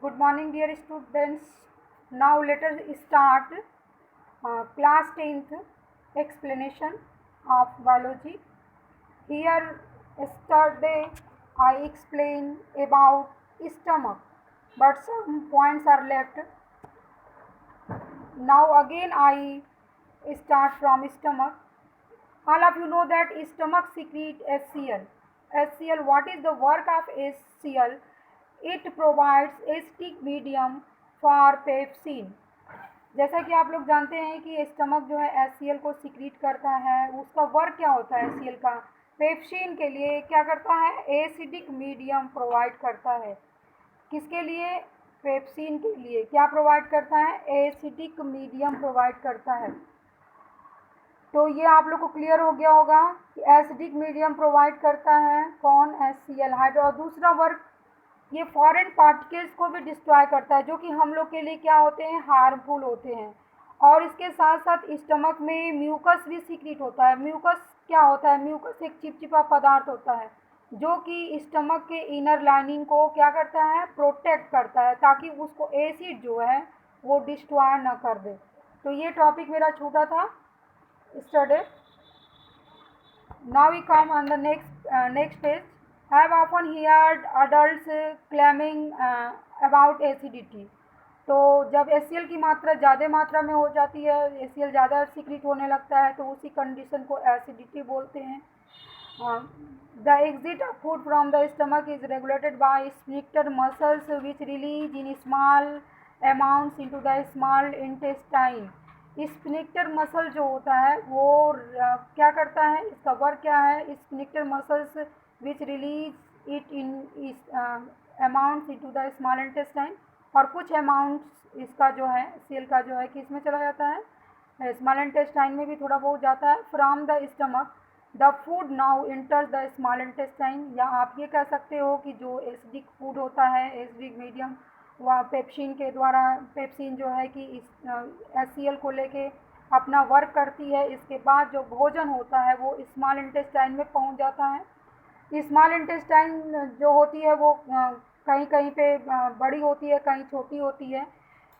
Good morning, dear students. Now let us start class 10th explanation of biology. Here, yesterday I explained about stomach, but some points are left. Now again I start from stomach. All of you know that stomach secrete HCl. HCl, what is the work of HCl? It provides acidic medium for pepsin. जैसा कि आप लोग जानते हैं कि stomach जो है HCl को सिक्रीट करता है, उसका वर्क क्या होता है HCl का? पेप्सिन के लिए क्या करता है? एसिडिक मीडियम प्रोवाइड करता है. किसके लिए? पेप्सिन के लिए. क्या प्रोवाइड करता है? एसिडिक मीडियम प्रोवाइड करता है. तो ये आप लोग को क्लियर हो गया होगा कि एसिडिक मीडियम प्रोवाइड करता है कौन? HCl hydro. और दूसरा वर्क, ये फॉरेन पार्टिकल्स को भी डिस्ट्रॉय करता है जो कि हम लोग के लिए क्या होते हैं? हार्मफुल होते हैं. और इसके साथ साथ स्टमक में म्यूकस भी सीक्रेट होता है. म्यूकस क्या होता है? म्यूकस एक चिपचिपा पदार्थ होता है जो कि स्टमक के इनर लाइनिंग को क्या करता है? प्रोटेक्ट करता है ताकि उसको एसिड जो है वो डिस्ट्रॉय न कर दे. तो ये टॉपिक मेरा छूटा था yesterday. Now we come on the next page. I have often heard adults claiming about acidity. तो जब HCl की मात्रा ज़्यादा मात्रा में हो जाती है, HCl ज़्यादा सीक्रेट होने लगता है, तो उसी कंडीशन को एसिडिटी बोलते हैं. The exit of food from the stomach is regulated by sphincter muscles which release in small amounts into the small intestine. Sphincter muscle जो होता है वो क्या करता है? इसका वर्क क्या है? Sphincter muscles which release it in amounts into the small intestine. और कुछ अमाउंट्स इसका जो है सेल का जो है किस में चला जाता है? स्मॉल इंटेस्टाइन में भी थोड़ा बहुत जाता है. From the stomach the food now इंटर्स the small intestine. या आप ये कह सकते हो कि जो एसिडिक फूड होता है, एसिडिक मीडियम, वह पेप्सिन के द्वारा, पेप्सिन जो है कि इस HCl को लेके अपना वर्क करती है. इसके बाद जो भोजन होता है वो स्मॉल इंटेस्टाइन में पहुंच जाता है. स्मॉल इंटेस्टाइन जो होती है वो कहीं कहीं पे बड़ी होती है, कहीं छोटी होती है.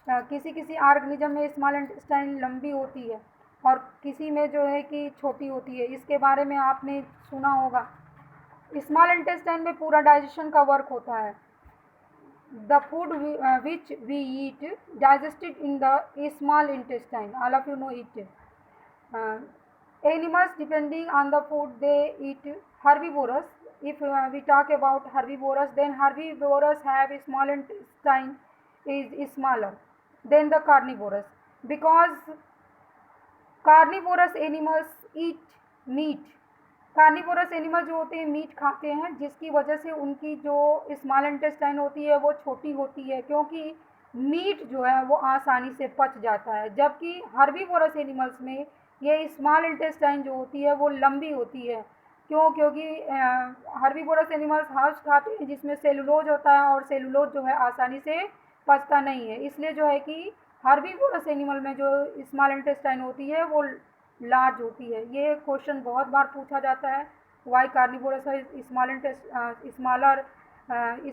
किसी किसी ऑर्गेनिज्म में स्मॉल इंटेस्टाइन लंबी होती है और किसी में जो है कि छोटी होती है. इसके बारे में आपने सुना होगा. स्मॉल इंटेस्टाइन में पूरा डाइजेशन का वर्क होता है. The food which we eat digested in the small intestine. All of you know it. Animals depending on the food they eat. Herbivorous. If we talk about herbivorous, then herbivorous have a small intestine is smaller than the carnivorous, because carnivorous animals eat meat. Carnivorous animal जो होते हैं meet खाते हैं, जिसकी वजह से उनकी जो स्मॉल इंटेस्टाइन होती है वो छोटी होती है, क्योंकि मीट जो है वो आसानी से पच जाता है. जबकि हर्बीवोरस एनिमल्स में ये स्मॉल इंटेस्टाइन जो होती है वो लंबी होती है. क्यों? क्योंकि हर्बीवोरस एनिमल्स हर्ब्स खाते हैं जिसमें सेलुलोज होता है और सेलुलोज जो है आसानी से पचता नहीं है. इसलिए जो है कि हर्बीवोरस एनिमल में जो स्मॉल इंटेस्टाइन होती है वो लार्ज होती है. ये क्वेश्चन बहुत बार पूछा जाता है. वाई कार्निवोरस है smaller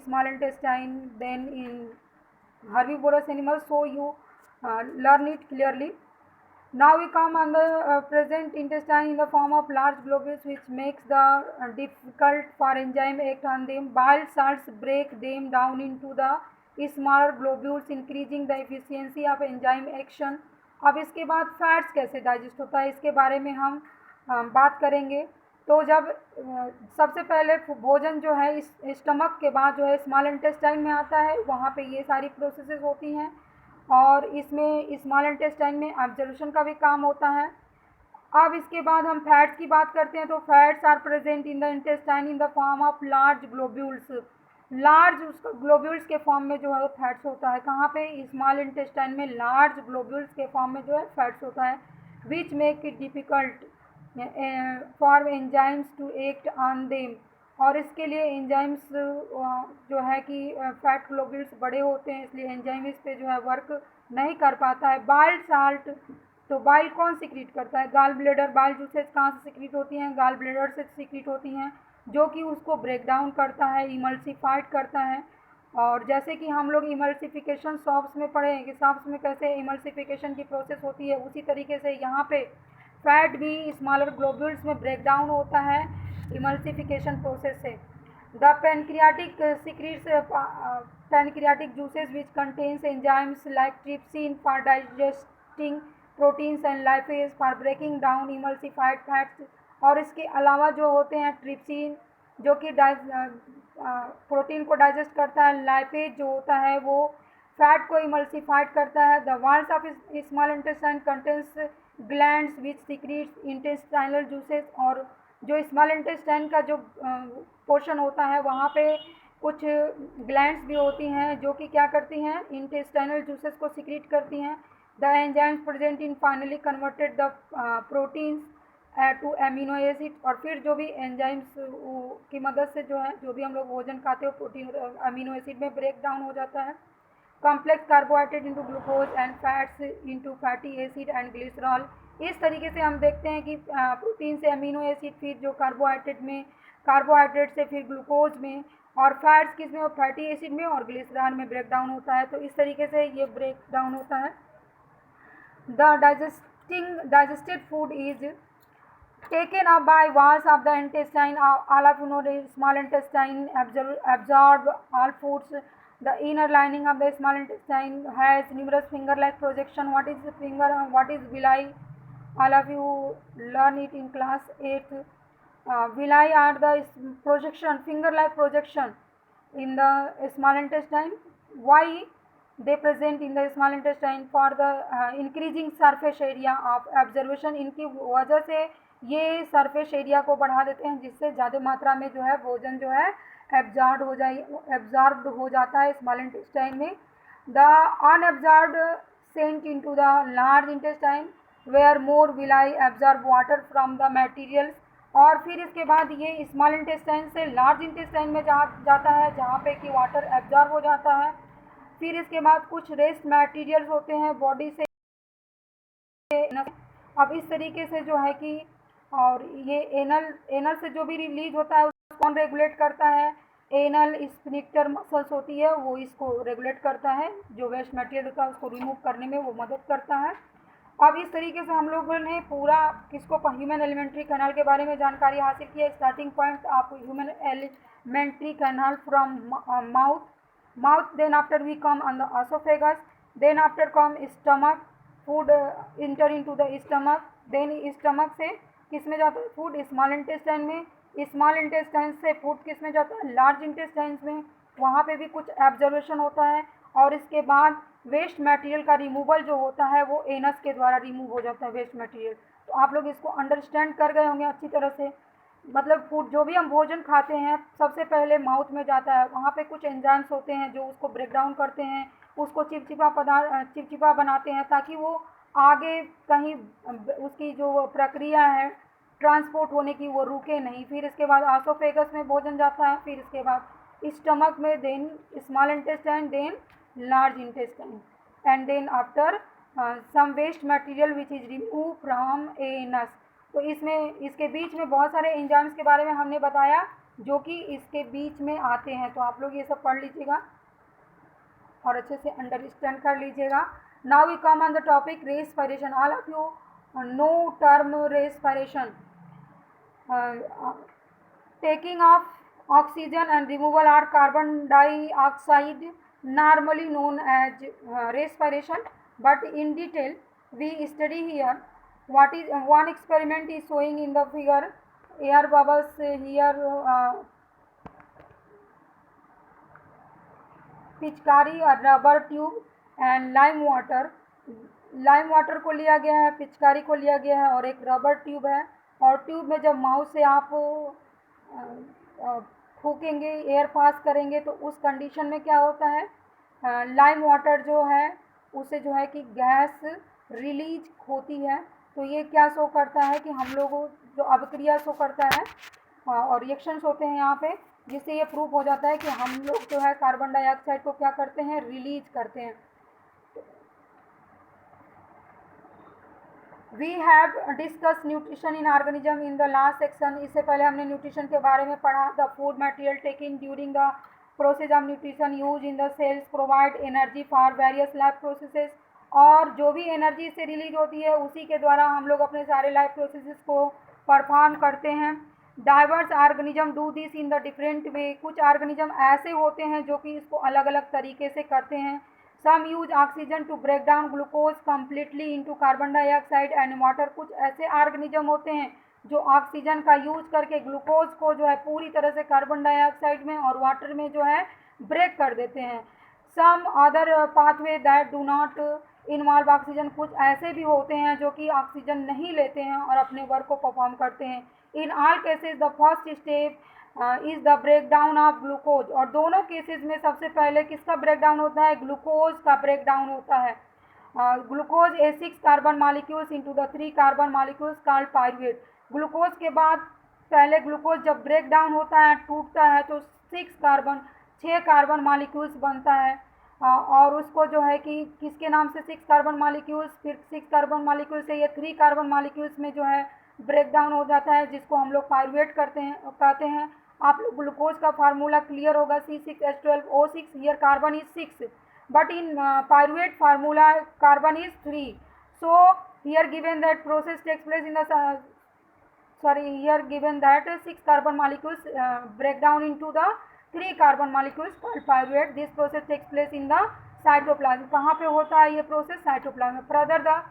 small intestine then in herbivorous animals, so you learn it clearly. Now we come on the present intestine in the form of large globules which makes the difficult for enzyme act on them. Bile salts break them down into the smaller globules increasing the efficiency of enzyme action. अब इसके बाद fats कैसे digest होता है इसके बारे में हम बात करेंगे. तो जब सबसे पहले भोजन जो है इस स्टमक के बाद जो है स्मॉल इंटेस्टाइन में आता है, वहाँ पे ये सारी प्रोसेसेस होती हैं और इसमें स्मॉल इंटेस्टाइन में एब्जॉर्प्शन का भी काम होता है. अब इसके बाद हम फैट्स की बात करते हैं. तो fats are present in the intestine in the form of large globules. Large उसका ग्लोब्यूल्स के फॉर्म में जो है फैट्स होता है. कहाँ पे? स्मॉल इंटेस्टाइन में लार्ज ग्लोब्यूल्स के फॉर्म में जो है फैट्स होता है. Which make it difficult for enzymes to act on them. और इसके लिए एंजाइम्स जो है कि फैट ग्लोब्यूल्स बड़े होते हैं, इसलिए एंजाइम इस पे जो है वर्क नहीं कर पाता है. Bile salt. तो बाइल कौन सिक्रीट करता है? Gall bladder. बाइल जूसेस कहाँ से सिक्रीट होती हैं? गाल ब्लेडर से सिक्रीट होती हैं, जो कि उसको ब्रेक डाउन करता है, इमल्सिफाइड करता है और जैसे कि हम लोग इमल्सिफिकेशन सॉफ्ट्स में पढ़े हैं कि सॉफ्ट्स में कैसे इमल्सिफिकेशन की प्रोसेस होती है, उसी तरीके से यहाँ पे फैट भी स्मॉलर ग्लोब्यूल्स में ब्रेक डाउन होता है इमल्सिफिकेशन प्रोसेस से। The pancreatic secrets pancreatic juices which contains enzymes like trypsin for digesting proteins and lipase for breaking down emulsified fats। और इसके अलावा जो होते हैं ट्रिप्सिन जो कि प्रोटीन को डाइजेस्ट करता है, लाइपेज जो होता है वो फैट को इमल्सिफाइड करता है। The walls of small intestine contains glands which secrets intestinal juices. और जो स्मॉल इंटेस्टाइन का जो पोर्शन होता है वहाँ पे कुछ ग्लैंड्स भी होती हैं जो कि क्या करती हैं, इंटेस्टाइनल जूसेस को सीक्रेट करती हैं। The enzymes present in finally converted the proteins to amino acid. और फिर जो भी एंजाइम्स की मदद से जो है जो भी हम लोग भोजन खाते हो प्रोटीन अमीनो एसिड में ब्रेक डाउन हो जाता है। Complex carbohydrate into glucose and fats into fatty acid and glycerol. इस तरीके से हम देखते हैं कि प्रोटीन से अमीनो एसिड, फिर जो कार्बोहाइड्रेट में, कार्बोहाइड्रेट से फिर ग्लूकोज में, और फैट्स किस में, फैटी एसिड में और ग्लिसरॉल में ब्रेक डाउन होता है। तो इस तरीके से ये ब्रेक डाउन होता है। The digested food is taken up by walls of the intestine. All of you know the small intestine absorb all foods. The inner lining of the small intestine has numerous finger-like projection. What is finger? What is villi? All of you learn it in class 8th. Villi are the projection, finger-like projection in the small intestine. Why they present in the small intestine? For the increasing surface area of observation. इनकी वजह से ये surface area को बढ़ा देते हैं जिससे ज़्यादा मात्रा में जो है भोजन जो है एब्जॉर्ब्ड हो जाता है स्मॉल इंटेस्टाइन में। The unabsorbed sent into the large intestine where more villi absorb water from the materials. और फिर इसके बाद ये स्मॉल इंटेस्टाइन से लार्ज इंटेस्टाइन में जाता है जहाँ पे कि वाटर एब्जॉर्ब हो जाता है। फिर इसके बाद कुछ रेस्ट मटेरियल्स होते हैं बॉडी से। अब इस तरीके से जो है कि और ये एनल से जो भी रिलीज होता है उसको कौन रेगुलेट करता है, एनल स्फिंक्टर मसल्स होती है वो इसको रेगुलेट करता है, जो वेस्ट मटेरियल होता है उसको रिमूव करने में वो मदद करता है। अब इस तरीके से हम लोगों ने पूरा किसको ह्यूमन एलिमेंट्री कैनाल के बारे में जानकारी हासिल की है। Starting point of human alimentary canal from mouth, then after we come on the esophagus, then after come stomach, food enter into the stomach, then stomach से किस में जाता है, फूड स्मॉल इंटेस्टाइन में, स्मॉल इंटेस्टाइन से food किस में जाता है, लार्ज इंटेस्टाइन में, वहाँ पे भी कुछ एब्जर्वेशन होता है। और इसके बाद वेस्ट मटेरियल का रिमूवल जो होता है वो एनस के द्वारा रिमूव हो जाता है वेस्ट मटेरियल। तो आप लोग इसको अंडरस्टैंड कर गए होंगे अच्छी तरह से। मतलब फूड जो भी हम भोजन खाते हैं सबसे पहले माउथ में जाता है, वहाँ पे कुछ एंजाइम्स होते हैं जो उसको ब्रेक डाउन करते हैं, उसको चिपचिपा बनाते हैं ताकि वो आगे कहीं उसकी जो प्रक्रिया है ट्रांसपोर्ट होने की वो रुके नहीं। फिर इसके बाद एसोफेगस में भोजन जाता है, फिर इसके बाद स्टमक में, then small intestine, then large intestine, and then after some waste material which is remove from anus. तो इसमें इसके बीच में बहुत सारे एंजाइम्स के बारे में हमने बताया जो कि इसके बीच में आते हैं। तो आप लोग ये सब पढ़ लीजिएगा और अच्छे से अंडरस्टैंड कर लीजिएगा। Now we come on the topic respiration. All of you know term respiration, taking of oxygen and removal of carbon dioxide, normally known as respiration. But in detail we study here what is one experiment is showing in the figure, air bubbles here, पिचकारी और rubber tube and lime water को लिया गया है, पिचकारी को लिया गया है और एक रबर ट्यूब है। और ट्यूब में जब माउथ से आप फूकेंगे, एयर पास करेंगे तो उस कंडीशन में क्या होता है, लाइम वाटर जो है उसे जो है कि गैस रिलीज होती है। तो ये क्या शो करता है कि हम लोगों जो अभिक्रिया शो करता है और रिएक्शंस होते हैं यहाँ पे, जिससे ये प्रूफ हो जाता है कि हम लोग जो है कार्बन डाइऑक्साइड को क्या करते हैं, रिलीज करते हैं। We have discuss nutrition in organism in the last section. इससे पहले हमने न्यूट्रिशन के बारे में पढ़ा। The food material taking during the process of nutrition use in the cells provide energy for various life processes, और जो भी एनर्जी से रिलीज होती है उसी के द्वारा हम लोग अपने सारे लाइफ प्रोसेसेस को परफॉर्म करते हैं। Diverse organism do this in the different way, कुछ ऑर्गेनिज्म ऐसे होते हैं जो कि इसको अलग अलग तरीके से करते हैं। Some use oxygen to break down glucose completely into carbon dioxide and water, कुछ ऐसे ऑर्गेनिज्म होते हैं जो ऑक्सीजन का यूज करके ग्लूकोज को जो है पूरी तरह से कार्बन डाइऑक्साइड में और वाटर में जो है ब्रेक कर देते हैं। Some other pathway that do not involve oxygen, कुछ ऐसे भी होते हैं जो कि ऑक्सीजन नहीं लेते हैं और अपने वर्क को परफॉर्म करते हैं। In all cases the first step is the break down of glucose, और दोनों केसेस में सबसे पहले किसका ब्रेक डाउन होता है? ग्लूकोज का ब्रेक डाउन होता है। Glucose A 6 carbon molecules into the 3 carbon molecules called pyruvate, glucose के बाद पहले ग्लूकोज जब ब्रेक डाउन होता है टूटता है तो 6 कार्बन मॉलिक्यूल्स बनता है, और उसको जो है कि किसके नाम से 6 कार्बन मॉलिक्यूल्स, फिर 6 कार्बन मॉलिक्यूल से ये 3 कार्बन मॉलिक्यूल्स में जो है ब्रेक डाउन हो जाता है, जिसको हम लोग पायरुवेट कहते हैं। आप लोग ग्लूकोज का फार्मूला क्लियर होगा, C6H12O6, here carbon is 6 but in pyruvate formula carbon is 3. So here given that process takes place in the here given that 6 carbon molecules break down into the 3 carbon molecules called pyruvate. This process takes place in the cytoplasm. कहाँ पे होता है ये process? Cytoplasm. Further the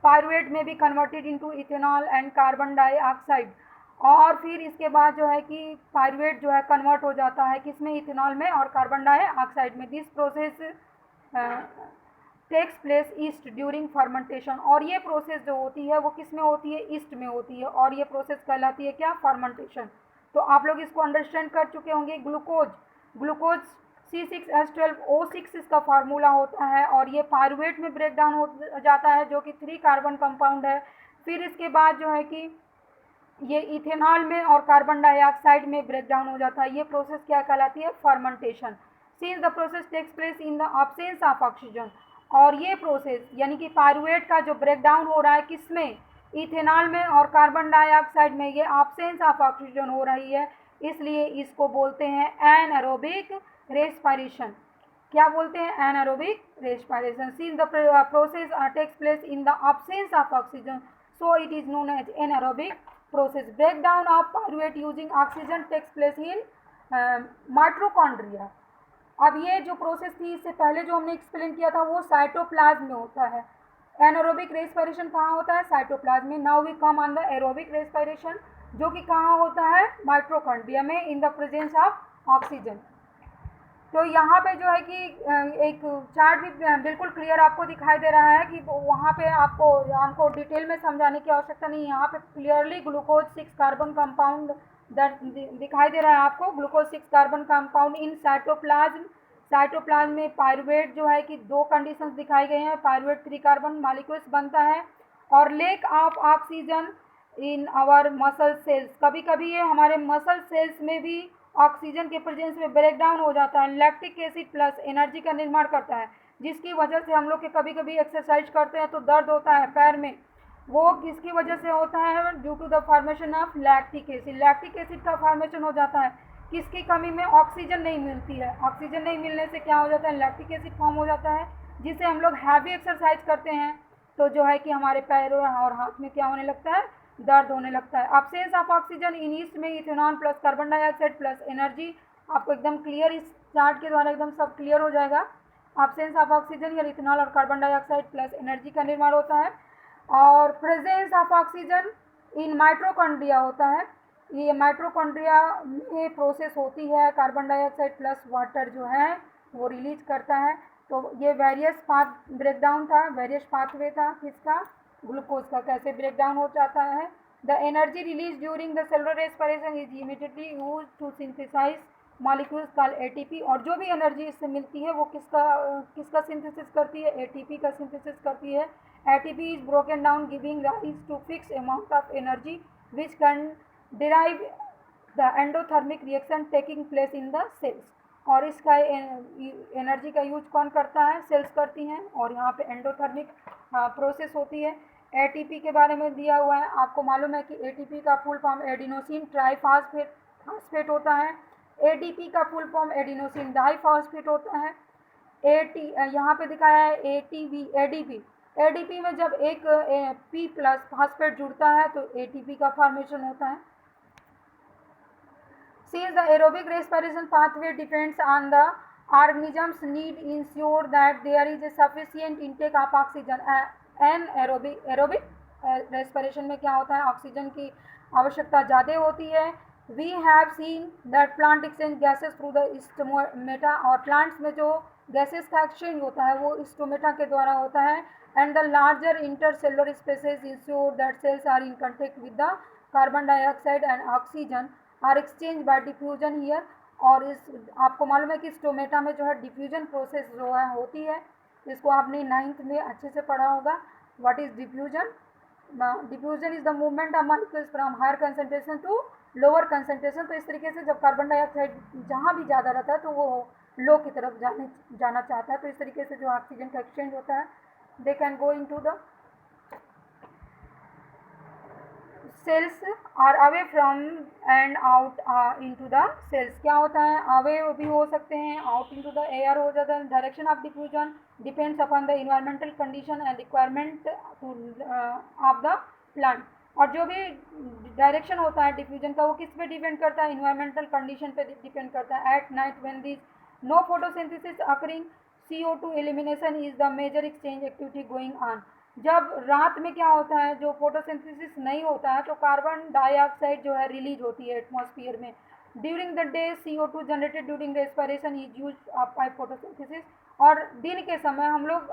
pyruvate में be converted into ethanol and carbon dioxide, और फिर इसके बाद जो है कि पायरुवेट जो है कन्वर्ट हो जाता है किसमें? इथेनॉल में और कार्बन डाइऑक्साइड में। This process takes place yeast during fermentation, और ये प्रोसेस जो होती है वो किस में होती है? ईस्ट में होती है, और ये प्रोसेस कहलाती है क्या? फर्मेंटेशन। तो आप लोग इसको अंडरस्टैंड कर चुके होंगे। ग्लूकोज C6H12O6 इसका फार्मूला होता है, और ये पायरुवेट में ब्रेक डाउन हो जाता है जो कि 3 कार्बन कंपाउंड है। फिर इसके बाद जो है कि ये इथेनॉल में और कार्बन डाइऑक्साइड में ब्रेक डाउन हो जाता है। ये प्रोसेस क्या कहलाती है? Fermentation. Since the process takes place in the absence of oxygen, और ये प्रोसेस यानी कि पायरुवेट का जो ब्रेक डाउन हो रहा है किसमें? इथेनॉल में और कार्बन डाइऑक्साइड में, ये एब्सेंस ऑफ ऑक्सीजन हो रही है, इसलिए इसको बोलते हैं एनारोबिक रेस्पिरेशन। क्या बोलते हैं? Anaerobic respiration. Since the process takes place in the absence of oxygen, so it is known as anaerobic process. Breakdown of pyruvate using oxygen takes place in mitochondria. अब ये जो प्रोसेस थी इससे पहले जो हमने एक्सप्लेन किया था वो साइटोप्लाज्म में होता है। एनारोबिक रेस्पिरेशन कहाँ होता है? साइटोप्लाज्म में। Now we come on the aerobic respiration, जो कि कहाँ होता है? माइटोकॉन्ड्रिया में, in the presence of oxygen. तो यहाँ पे जो है कि एक चार्ट भी बिल्कुल क्लियर आपको दिखाई दे रहा है कि वहाँ पे आपको डिटेल में समझाने की आवश्यकता नहीं है। यहाँ पे क्लियरली ग्लूकोज 6 कार्बन कंपाउंड दिखाई दे रहा है आपको। Glucose 6 carbon compound in cytoplasm में पायरुवेट जो है कि 2 कंडीशंस दिखाई गई हैं। पायरुवेट 3 कार्बन मॉलिक्यूल्स बनता है, और lack of oxygen in our muscle cells, कभी कभी ये हमारे मसल सेल्स में भी ऑक्सीजन के प्रेजेंस में ब्रेक डाउन हो जाता है। लैक्टिक एसिड प्लस एनर्जी का निर्माण करता है, जिसकी वजह से हम लोग के कभी कभी एक्सरसाइज करते हैं तो दर्द होता है पैर में, वो किसकी वजह से होता है? Due to the formation of lactic acid. Lactic acid का फॉर्मेशन हो जाता है किसकी कमी में? ऑक्सीजन नहीं मिलती है। ऑक्सीजन नहीं मिलने से क्या हो जाता है? लैक्टिक एसिड फॉर्म हो जाता है, जिससे हम लोग हैवी एक्सरसाइज करते हैं तो जो है कि हमारे पैरों और हाथ में क्या होने लगता है? दर्द होने लगता है। Absence of oxygen in yeast में ethanol plus carbon dioxide plus energy, आपको एकदम क्लियर इस चार्ट के द्वारा एकदम सब क्लियर हो जाएगा। एब्सेंस ऑफ ऑक्सीजन या इथेनॉल और कार्बन डाइऑक्साइड प्लस एनर्जी का निर्माण होता है, और presence of oxygen in mitochondria होता है। ये माइटोकॉन्ड्रिया में प्रोसेस होती है, कार्बन डाइऑक्साइड प्लस वाटर जो है वो रिलीज करता है। तो ये वेरियस पाथ ब्रेकडाउन था, वेरियस पाथवे था किसका? ग्लूकोज का। कैसे ब्रेकडाउन हो जाता है? The energy release during the cellular respiration is immediately use to synthesize molecules called ATP, और जो भी एनर्जी इससे मिलती है वो किसका सिंथेसिस करती है? एटीपी का सिंथेसिस करती है। ATP is broken down giving rise to fix amount of energy which can derive the endothermic reaction taking place in the cells, और इसका एनर्जी का यूज कौन करता है? सेल्स करती हैं, और यहाँ पे एंडोथर्मिक प्रोसेस होती है। एटीपी के बारे में दिया हुआ है, आपको मालूम है कि एटीपी का फुल फॉर्म एडिनोसिन ट्राइफॉस्फेट होता है। ADP का फुल फॉर्म एडिनोसिन डाइफॉस्फेट होता है। यहाँ पे दिखाया है ATP, ADP। ADP में जब एक P प्लस फॉस्फेट जुड़ता है तो ATP का फॉर्मेशन होता है। Since the aerobic respiration pathway depends on the organism's need ensure that there is a sufficient intake of oxygen. Aerobic respiration में क्या होता है, ऑक्सीजन की आवश्यकता ज़्यादा होती है। We have seen that plant exchange gases through the stomata, और प्लांट्स में जो गैसेस का एक्सचेंज होता है वो स्टोमेटा के द्वारा होता है। And the larger intercellular spaces ensure that cells are in contact with the carbon dioxide and oxygen are exchange by diffusion here. और इस आपको मालूम है कि स्टोमेटा में जो है डिफ्यूजन प्रोसेस जो है होती है, इसको आपने 9th में अच्छे से पढ़ा होगा। What is diffusion? Diffusion is the movement of molecules from higher concentration to lower concentration. तो इस तरीके से जब कार्बन डाइऑक्साइड जहाँ भी ज़्यादा रहता है तो वो लो की तरफ जाना चाहता है, तो इस तरीके से जो ऑक्सीजन का एक्सचेंज होता है, they can go in to the cells or away from and out into the cells. क्या होता है, अवे भी हो सकते हैं, आउट इनटू द एयर हो जाता है। Direction of diffusion depends upon the environmental condition and requirement of the plant. और जो भी डायरेक्शन होता है डिफ्यूजन का वो किस पे डिपेंड करता है, इन्वायरमेंटल कंडीशन पे डिपेंड करता है। At night when this no photosynthesis occurring CO2 elimination is the major exchange activity going on. जब रात में क्या होता है, जो फोटोसिंथेसिस नहीं होता है तो कार्बन डाइऑक्साइड जो है रिलीज होती है एटमॉस्फेयर में। During the day CO2 generated during respiration is use by photosynthesis. और दिन के समय हम लोग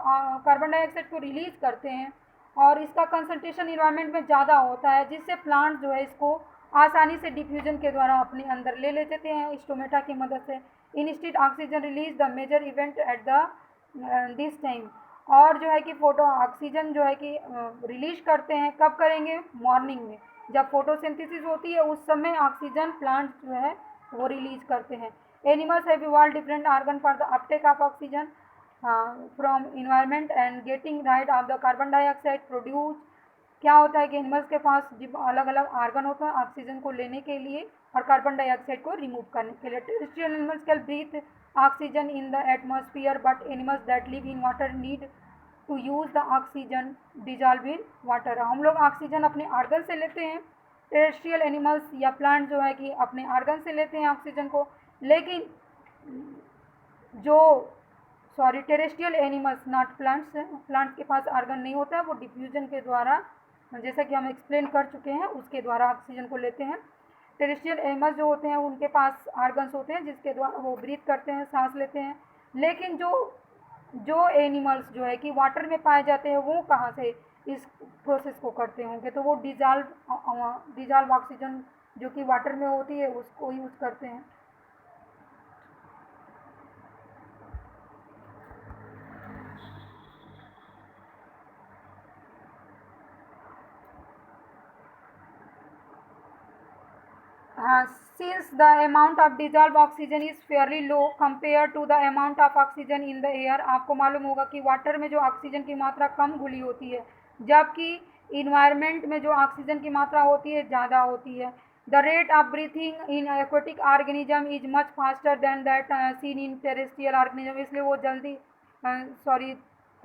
कार्बन डाइऑक्साइड को रिलीज करते हैं और इसका कंसंट्रेशन इन्वायरमेंट में ज़्यादा होता है, जिससे प्लांट जो है इसको आसानी से डिफ्यूजन के द्वारा अपने अंदर ले लेते हैं स्टोमेटा की मदद से। Instead oxygen release the major event at the this time. और जो है कि फोटो ऑक्सीजन जो है कि रिलीज करते हैं, कब करेंगे, मॉर्निंग में जब फोटोसिंथेसिस होती है उस समय ऑक्सीजन प्लांट जो है वो रिलीज करते हैं। Animals have evolve different organ for the Uptake of oxygen from environment and getting ride of the carbon dioxide produce. क्या होता है कि एनिमल्स के पास अलग अलग ऑर्गन होता है ऑक्सीजन को लेने के लिए और कार्बन डाइऑक्साइड को रिमूव करने के लिए। Terrestrial animals can breathe oxygen in the atmosphere but animals that live in water need to use the oxygen dissolve in water. हम लोग ऑक्सीजन अपने ऑर्गन से लेते हैं, टेरेस्ट्रियल एनिमल्स या प्लांट जो है कि अपने ऑर्गन से लेते हैं ऑक्सीजन को। लेकिन जो terrestrial animals not plants, plants के पास ऑर्गन नहीं होता है, वो डिफ्यूजन के द्वारा, जैसा कि हम एक्सप्लेन कर चुके हैं, उसके द्वारा ऑक्सीजन को लेते हैं। टेरेस्ट्रियल एनिमल्स जो होते हैं उनके पास ऑर्गन्स होते हैं जिसके द्वारा वो ब्रीथ करते हैं, सांस लेते हैं। लेकिन जो एनिमल्स जो है कि वाटर में पाए जाते हैं वो कहाँ से इस प्रोसेस को करते होंगे, तो वो डिजॉल्व ऑक्सीजन जो कि वाटर में होती है उसको यूज़ करते हैं। Since the amount of dissolved oxygen is fairly low compared to the amount of oxygen in the air। आपको मालूम होगा कि वाटर में जो ऑक्सीजन की मात्रा कम घुली होती है, जबकि इन्वायरमेंट में जो ऑक्सीजन की मात्रा होती है ज़्यादा होती है। The rate of breathing in aquatic organism is much faster than that seen in terrestrial organism. इसलिए वो जल्दी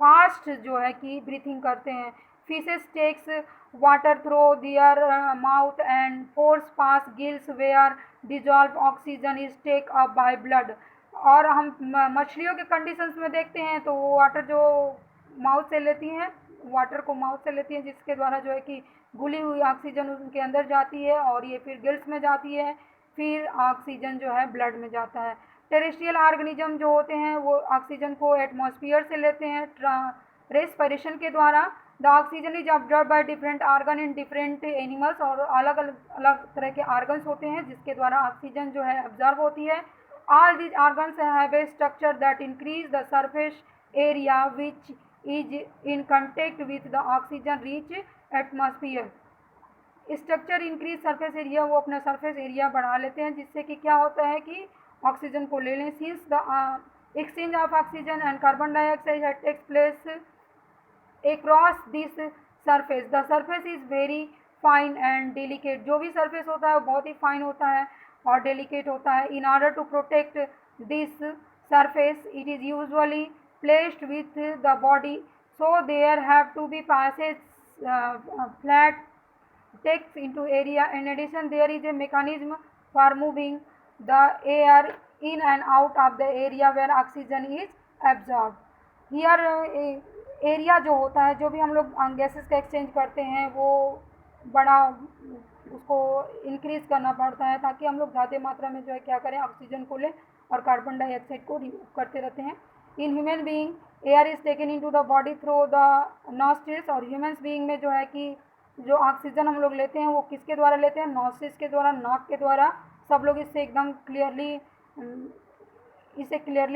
फास्ट जो है कि ब्रीथिंग करते हैं। Fishes takes water through their mouth and force pass gills where dissolve oxygen is take up by blood. और हम मछलियों के कंडीशंस में देखते हैं तो वो वाटर जो माउथ से लेती हैं, वाटर को माउथ से लेती हैं, जिसके द्वारा जो है कि घुली हुई ऑक्सीजन उनके अंदर जाती है और ये फिर गिल्स में जाती है, फिर ऑक्सीजन जो है ब्लड में जाता है। टेरेस्ट्रियल ऑर्गेनिज्म जो होते हैं वो ऑक्सीजन को एटमॉस्फेयर से लेते हैं रेस्पिरेशन के द्वारा। The oxygen is observe by different organ in different animals. और अलग अलग तरह के ऑर्गन्स होते हैं जिसके द्वारा ऑक्सीजन जो है ऑब्जर्व होती है। All these organs have a structure that increase the surface area which is in contact with the oxygen reach atmosphere. Structure increase surface area, वो अपना सरफेस एरिया बढ़ा लेते हैं, जिससे कि क्या होता है कि ऑक्सीजन को ले लें। Since the exchange of oxygen and carbon dioxide takes place across this surface, the surface is very fine and delicate। जो भी सरफेस होता है वो बहुत ही फाइन होता है और डेलिकेट होता है। In order to protect this surface it is usually placed with the body, so there have to be passage flat takes into area. In addition, there is a mechanism for moving the air in and out of the area where oxygen is absorbed. Here area जो होता है, जो भी हम लोग gases का exchange करते हैं, वो बड़ा उसको इंक्रीज करना पड़ता है ताकि हम लोग ज़्यादा मात्रा में जो है क्या करें, ऑक्सीजन को लें और कार्बन डाइऑक्साइड को रिमूव करते रहते हैं। In human being air is taken into the body through the nostrils, और ह्यूमन्स बीइंग में जो है कि जो ऑक्सीजन हम लोग लेते हैं वो किसके द्वारा लेते हैं, नॉस्ट्रिल्स के द्वारा, नाक के द्वारा। सब लोग इससे एकदम क्लियरली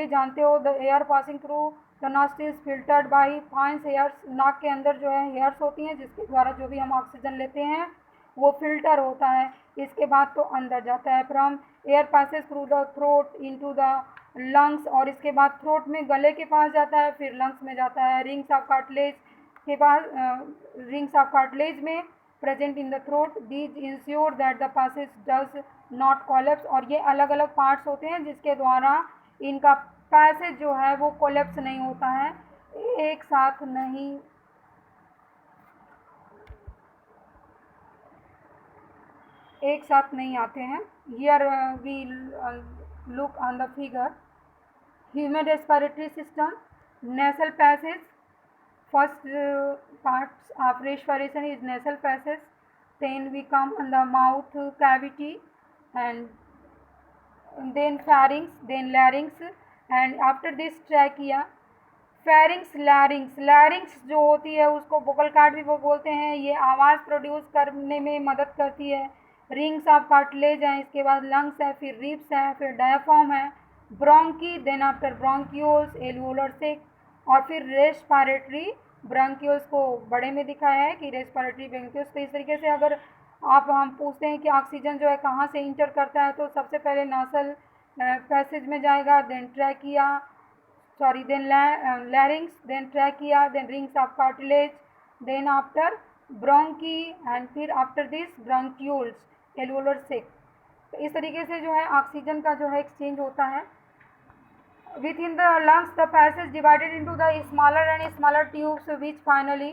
जानते हो। The air passing through the nostrils filtered by fine hairs, नाक के अंदर जो है हेयर्स होती हैं जिसके द्वारा जो भी हम ऑक्सीजन लेते हैं वो फिल्टर होता है। इसके बाद तो अंदर जाता है। From air passes through the throat into the lungs, और इसके बाद थ्रोट में गले के पास जाता है, फिर लंग्स में जाता है। रिंग्स ऑफ कार्टिलेज के बाद रिंग्स ऑफ कार्टिलेज में present in the throat, these ensure that the passage does not collapse, और ये अलग अलग पार्ट्स होते हैं जिसके द्वारा इनका पैसेज जो है वो कोलैप्स नहीं होता है, एक साथ नहीं आते हैं। Here we look on the figure. Human respiratory system, nasal passage, first parts of respiration is nasal passage, then we come on the mouth cavity, and then pharynx, then larynx, and after this trachea। pharynx, larynx जो होती है उसको vocal cord भी बोलते हैं, ये आवाज़ produce करने में मदद करती है। रिंग्स ऑफ कार्टिलेज हैं, इसके बाद लंग्स है, फिर रिब्स है, फिर डायफ्राम है, bronchi, then after bronchioles, alveolar sac, और फिर रेस्पिरेटरी ब्रोंक्यूल्स को बड़े में दिखाया है कि रेस्पिरेटरी ब्रोंक्यूल्स। तो इस तरीके से अगर हम पूछते हैं कि ऑक्सीजन जो है कहाँ से इंटर करता है, तो सबसे पहले नासल पैसेज में जाएगा, then trachea, then larynx, then trachea, then rings of cartilage, then after bronchi, and फिर after this bronchioles, alveolar sac. तो इस तरीके से जो है ऑक्सीजन का जो है एक्सचेंज होता है। Within the lungs, the passage divided into the smaller and smaller tubes, which finally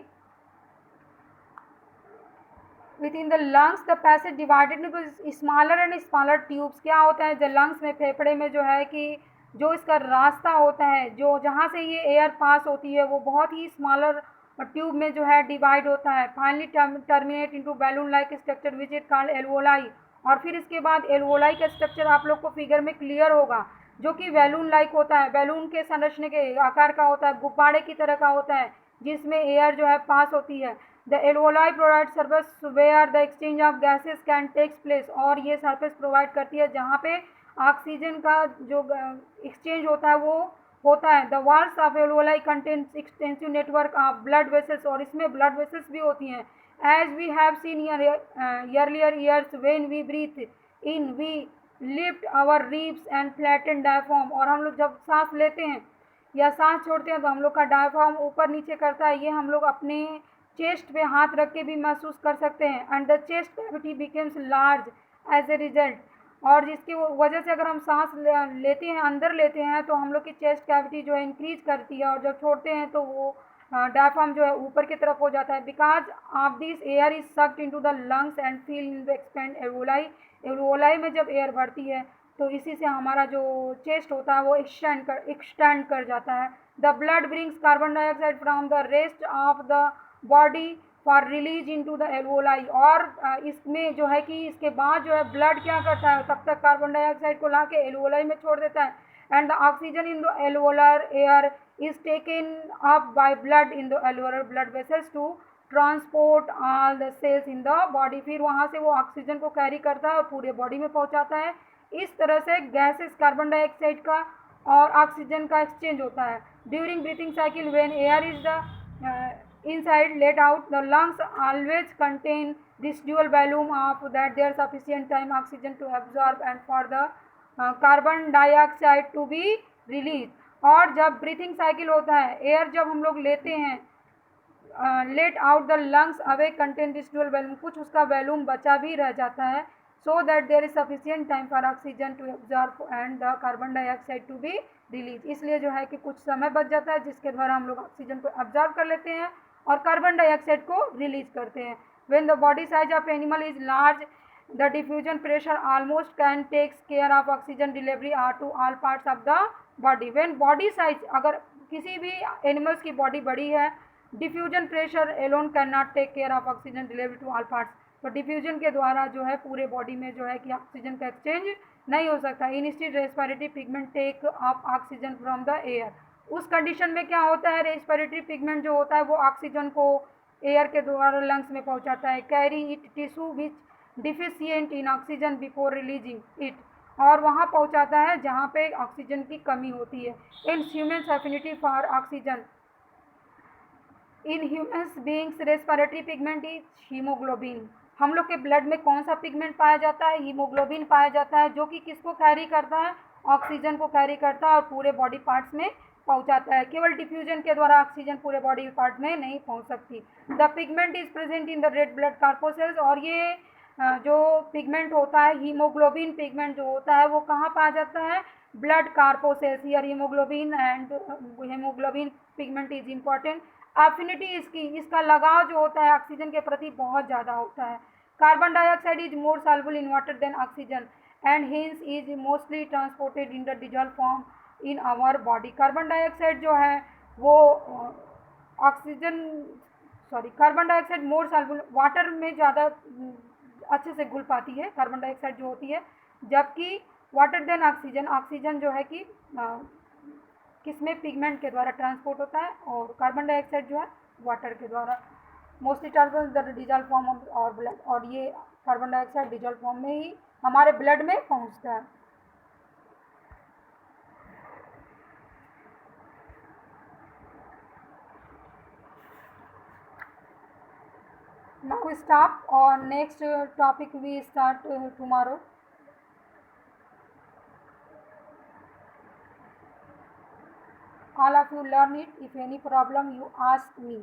within the lungs the passage divided into smaller and smaller tubes। क्या होता है, जो लंग्स में, फेफड़े में जो है कि जो इसका रास्ता होता है, जो जहाँ से ये एयर पास होती है, वो बहुत ही स्मॉलर ट्यूब में जो है डिवाइड होता है। Finally terminate into balloon like structure which is called alveoli, और फिर इसके बाद एल्वोलाई का स्ट्रक्चर आप लोग को फिगर में क्लियर होगा, जो कि बैलून लाइक होता है, बैलून के संरचने के आकार का होता है, गुब्बारे की तरह का होता है, जिसमें एयर जो है पास होती है। The alveoli provide surface where the exchange of gases can takes place, और ये सर्फेस प्रोवाइड करती है जहाँ पे ऑक्सीजन का जो एक्सचेंज होता है वो होता है। The walls of alveoli contains extensive network of blood vessels, और इसमें ब्लड वेसल्स भी होती हैं। As we have seen earlier years when we breathe in we lift our ribs and flatten diaphragm, और हम लोग जब सांस लेते हैं या सांस छोड़ते हैं तो हम लोग का डायफ्राम ऊपर नीचे करता है। ये हम लोग अपने चेस्ट पे हाथ रख के भी महसूस कर सकते हैं। And the chest cavity becomes large as a result, और जिसकी वजह से अगर हम सांस लेते हैं, अंदर लेते हैं, तो हम लोग की चेस्ट कैविटी जो है इंक्रीज करती है, और जब छोड़ते हैं तो वो डायफ्राम जो है ऊपर की तरफ हो जाता है। Because of this air is sucked into the lungs and feel in the expand alveoli. Alveoli में जब एयर भरती है तो इसी से हमारा जो चेस्ट होता है वो एक्सटेंड कर जाता है। The blood brings carbon dioxide from the rest of the body for release into the alveoli, और इसमें जो है कि इसके बाद जो है ब्लड क्या करता है, तब तक कार्बन डाइऑक्साइड को ला के एल्वोलाई में छोड़ देता है। And the oxygen in the alveolar air is taken up by blood in the alveolar blood vessels to transport all the cells in the body। फिर वहाँ से वो ऑक्सीजन को कैरी करता है और पूरे बॉडी में पहुँचाता है। इस तरह से गैसेस कार्बन डाइऑक्साइड का और ऑक्सीजन का एक्सचेंज होता है। During breathing cycle when air is the inside let out, the lungs always contain this dual volume of that there sufficient time oxygen to absorb and for the carbon dioxide to be released। और जब breathing cycle होता है, air जब हम लोग लेते हैं, let out the lungs away contain this dual volume, कुछ उसका वैल्यूम बचा भी रह जाता है, so that there is sufficient time for oxygen to absorb and the carbon dioxide to be released। इसलिए जो है कि कुछ समय बच जाता है जिसके द्वारा हम लोग ऑक्सीजन को absorb कर लेते हैं और कार्बन डाइऑक्साइड को रिलीज करते हैं। when the body size of animal is large, the diffusion pressure almost can takes care of oxygen delivery to all parts of the body। when body size, अगर किसी भी एनिमल्स की body बड़ी है, diffusion pressure alone can not take care of oxygen delivery to all parts, तो diffusion के द्वारा जो है पूरे बॉडी में जो है कि ऑक्सीजन का एक्सचेंज नहीं हो सकता। Instead respiratory pigment take up oxygen from the air. उस कंडीशन में क्या होता है, रेस्पिरेटरी पिगमेंट जो होता है वो ऑक्सीजन को एयर के द्वारा लंग्स में पहुंचाता है। Carry it tissue which deficient in oxygen before releasing it, और वहाँ पहुंचाता है जहाँ पे ऑक्सीजन की कमी होती है। In humans affinity for oxygen, in humans beings respiratory pigment is haemoglobin. हम लोग के ब्लड में कौन सा पिगमेंट पाया जाता है, हीमोग्लोबिन पाया जाता है, जो कि किसको कैरी करता है, ऑक्सीजन को कैरी करता है और पूरे बॉडी पार्ट्स में पहुंचाता है। केवल डिफ्यूजन के द्वारा ऑक्सीजन पूरे बॉडी पार्ट में नहीं पहुंच सकती। The pigment is present in the red blood corpuscles, और ये जो पिगमेंट होता है, हीमोग्लोबिन पिगमेंट जो होता है वो कहाँ पाया जाता है, blood corpuscles. Here haemoglobin and haemoglobin pigment is important. Affinity इसका लगाव जो होता है ऑक्सीजन के प्रति बहुत ज़्यादा होता है। Carbon dioxide is more soluble in water than oxygen and hence is mostly transported in the dissolve form in our body. Carbon dioxide जो है वो oxygen carbon dioxide more soluble, water में ज़्यादा अच्छे से घुल पाती है कार्बन डाइऑक्साइड जो होती है, जबकि वाटर देन ऑक्सीजन, ऑक्सीजन जो है कि किसमें, पिगमेंट के द्वारा ट्रांसपोर्ट होता है, और कार्बन डाइऑक्साइड जो है वाटर के द्वारा मोस्टली ट्रांसपोर्ट डिजॉल्व फॉर्म और ब्लड, और ये कार्बन डाइऑक्साइड डिजॉल्व फॉर्म में ही हमारे ब्लड में पहुंचता है। Now we stop, और next topic we start tomorrow. All of you learn it. If any problem you ask me.